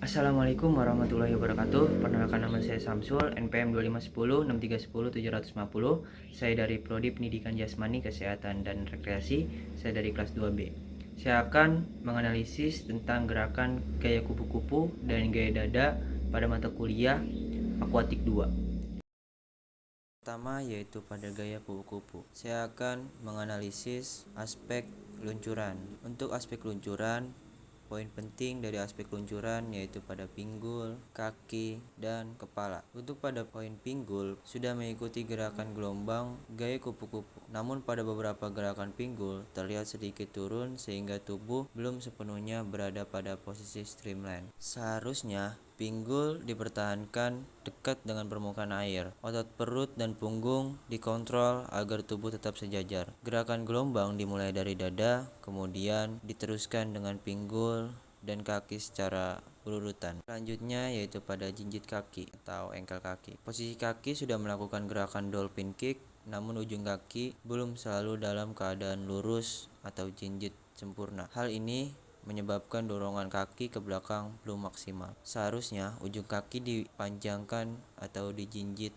Assalamualaikum warahmatullahi wabarakatuh. Perkenalkan, nama saya Samsul, NPM 2510 6310 750. Saya dari Prodi Pendidikan Jasmani, Kesehatan dan Rekreasi. Saya dari kelas 2B. Saya akan menganalisis tentang gerakan gaya kupu-kupu dan gaya dada pada mata kuliah Akuatik 2. Pertama yaitu pada gaya kupu-kupu. Saya akan menganalisis aspek luncuran. Untuk aspek luncuran, poin penting dari aspek luncuran yaitu pada pinggul, kaki, dan kepala. Untuk pada poin pinggul, sudah mengikuti gerakan gelombang gaya kupu-kupu. Namun pada beberapa gerakan pinggul terlihat sedikit turun sehingga tubuh belum sepenuhnya berada pada posisi streamline. Seharusnya pinggul dipertahankan dekat dengan permukaan air. Otot perut dan punggung dikontrol agar tubuh tetap sejajar. Gerakan gelombang dimulai dari dada, kemudian diteruskan dengan pinggul dan kaki secara berurutan. Selanjutnya yaitu pada jinjit kaki atau engkel kaki. Posisi kaki sudah melakukan gerakan dolphin kick, namun ujung kaki belum selalu dalam keadaan lurus atau jinjit sempurna. Hal ini menyebabkan dorongan kaki ke belakang belum maksimal. Seharusnya ujung kaki dipanjangkan atau dijinjit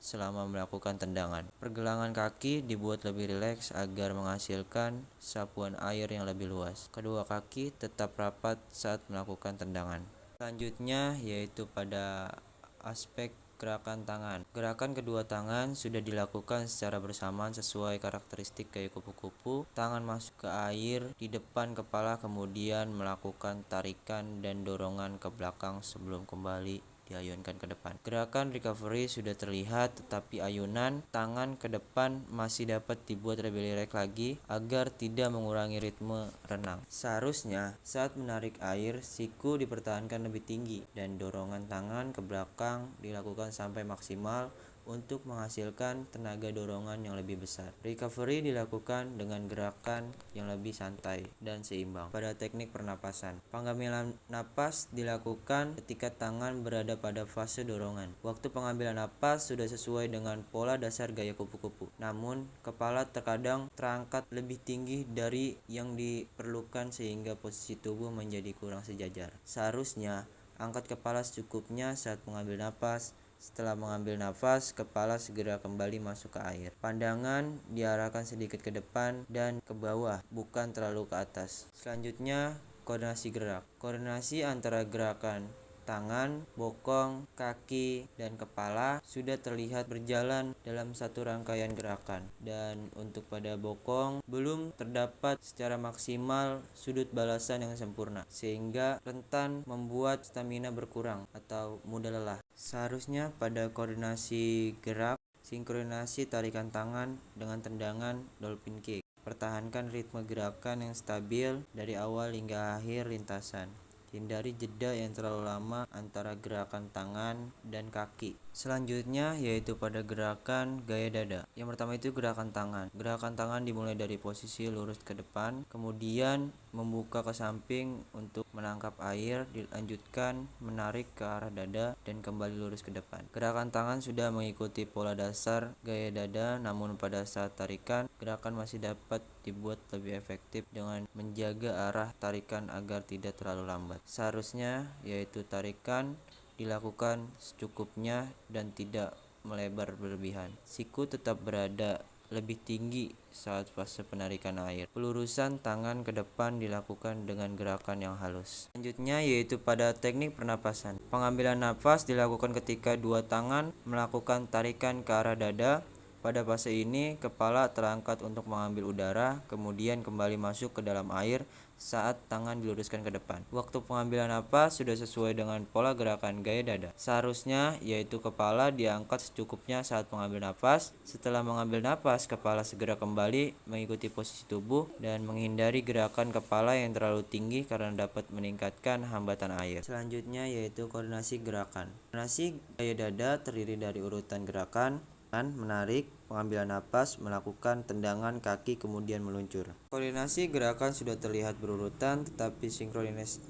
selama melakukan tendangan. Pergelangan kaki dibuat lebih rileks agar menghasilkan sapuan air yang lebih luas. Kedua kaki tetap rapat saat melakukan tendangan. Selanjutnya yaitu pada aspek gerakan tangan. Gerakan kedua tangan sudah dilakukan secara bersamaan sesuai karakteristik gaya kupu-kupu. Tangan masuk ke air di depan kepala, kemudian melakukan tarikan dan dorongan ke belakang sebelum kembali diayunkan ke depan. Gerakan recovery sudah terlihat, tetapi ayunan tangan ke depan masih dapat dibuat lebih rileks lagi agar tidak mengurangi ritme renang. Seharusnya saat menarik air, siku dipertahankan lebih tinggi dan dorongan tangan ke belakang dilakukan sampai maksimal untuk menghasilkan tenaga dorongan yang lebih besar. Recovery dilakukan dengan gerakan yang lebih santai dan seimbang. Pada teknik pernapasan, pengambilan napas dilakukan ketika tangan berada pada fase dorongan. Waktu pengambilan napas sudah sesuai dengan pola dasar gaya kupu-kupu. Namun, kepala terkadang terangkat lebih tinggi dari yang diperlukan sehingga posisi tubuh menjadi kurang sejajar. Seharusnya angkat kepala secukupnya saat mengambil napas. Setelah mengambil nafas, kepala segera kembali masuk ke air. Pandangan diarahkan sedikit ke depan dan ke bawah, bukan terlalu ke atas. Selanjutnya, koordinasi gerak. Koordinasi antara gerakan tangan, bokong, kaki, dan kepala sudah terlihat berjalan dalam satu rangkaian gerakan. Dan untuk pada bokong, belum terdapat secara maksimal sudut balasan yang sempurna, sehingga rentan membuat stamina berkurang atau mudah lelah. Seharusnya pada koordinasi gerak, sinkronisasi tarikan tangan dengan tendangan dolphin kick. Pertahankan ritme gerakan yang stabil dari awal hingga akhir lintasan. Hindari jeda yang terlalu lama antara gerakan tangan dan kaki. Selanjutnya yaitu pada gerakan gaya dada. Yang pertama itu gerakan tangan. Gerakan tangan dimulai dari posisi lurus ke depan, kemudian membuka ke samping untuk menangkap air, dilanjutkan menarik ke arah dada dan kembali lurus ke depan. Gerakan tangan sudah mengikuti pola dasar gaya dada, namun pada saat tarikan, gerakan masih dapat dibuat lebih efektif dengan menjaga arah tarikan agar tidak terlalu lambat. Seharusnya yaitu tarikan dilakukan secukupnya dan tidak melebar berlebihan. Siku tetap berada lebih tinggi saat fase penarikan air. Pelurusan tangan ke depan dilakukan dengan gerakan yang halus. Selanjutnya yaitu pada teknik pernapasan. Pengambilan nafas dilakukan ketika dua tangan melakukan tarikan ke arah dada. Pada fase ini, kepala terangkat untuk mengambil udara, kemudian kembali masuk ke dalam air saat tangan diluruskan ke depan. Waktu pengambilan napas sudah sesuai dengan pola gerakan gaya dada. Seharusnya yaitu kepala diangkat secukupnya saat mengambil napas. Setelah mengambil napas, kepala segera kembali mengikuti posisi tubuh dan menghindari gerakan kepala yang terlalu tinggi karena dapat meningkatkan hambatan air. Selanjutnya yaitu koordinasi gerakan. Koordinasi gaya dada terdiri dari urutan gerakan menarik, pengambilan napas, melakukan tendangan kaki, kemudian meluncur. Koordinasi gerakan sudah terlihat berurutan, tetapi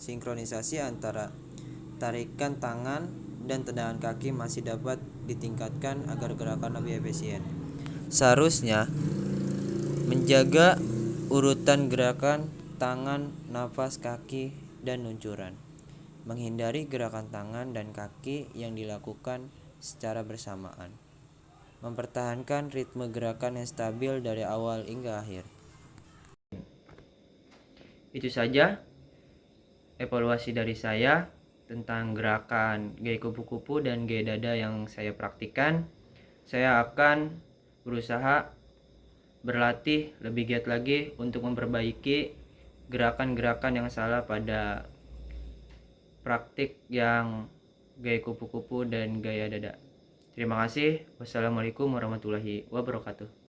sinkronisasi antara tarikan tangan dan tendangan kaki masih dapat ditingkatkan agar gerakan lebih efisien. Seharusnya menjaga urutan gerakan tangan, nafas, kaki, dan luncuran. menghindari gerakan tangan dan kaki yang dilakukan secara bersamaan, mempertahankan ritme gerakan yang stabil dari awal hingga akhir. Itu saja evaluasi dari saya tentang gerakan gaya kupu-kupu dan gaya dada yang saya praktikkan. Saya akan berusaha berlatih lebih giat lagi untuk memperbaiki gerakan-gerakan yang salah pada praktik yang gaya kupu-kupu dan gaya dada. Terima kasih. Wassalamualaikum warahmatullahi wabarakatuh.